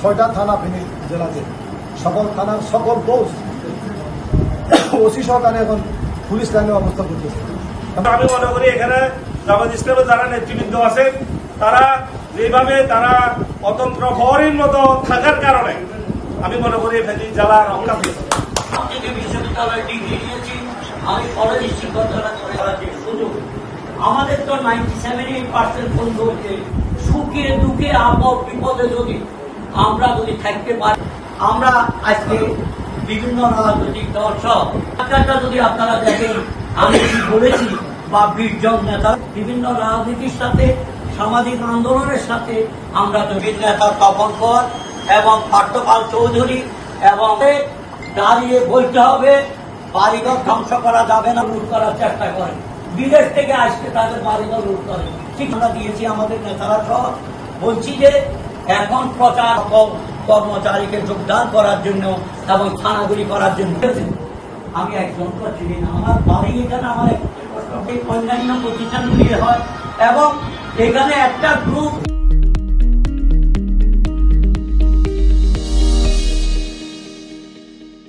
6টা থানা ফেনী জেলাতে, সকল থানার সকল পোস্ট ওসি সহকারে এখন পুলিশ লাইনে অবস্থা করতেছে। আমি মনে করি এখানে জামাত ইসলামের যারা নেতৃবৃন্দ আছেন তারা যেভাবে তারা অতন্ত্র হওয়ার মতো থাকার কারণে আমি মনে করি ফেনী জেলা রক্ষা পেয়েছে। বিশ্ববিদ্যালয়ে ডিগ্রি নিয়েছি, আমি কলেজ শিক্ষকতা করার যে সুযোগ আমাদের তো 97% বন্ধু হচ্ছে সুখে দুঃখে আপদ বিপদে যদি আমরা থাকতে পারি। আমরা আজকে বিভিন্ন রাজনৈতিক দল সব যদি আপনারা দেখেন আমি কি বলেছি বা 20 জন নেতা বিভিন্ন রাজনীতির সাথে সামাজিক আন্দোলনের সাথে আমরা নেতা তপন কর এবং পার্থপাল চৌধুরী এবং দাঁড়িয়ে বলতে হবে বাড়িঘর ধ্বংস করা যাবে না, লুট করার চেষ্টা করে বিদেশ থেকে আসতে তাদের বাড়িঘর লুট করে। ঠিক আমরা দিয়েছি আমাদের নেতারা সহ বলছি যে এখন প্রচার কর্মচারীকে যোগদান করার জন্য এবং থানাগুলি করার জন্য আমি একজন করছি না, আমার বাড়ি এখানে আমার অন্যান্য প্রতিষ্ঠানগুলি হয় এবং এখানে একটা গ্রুপ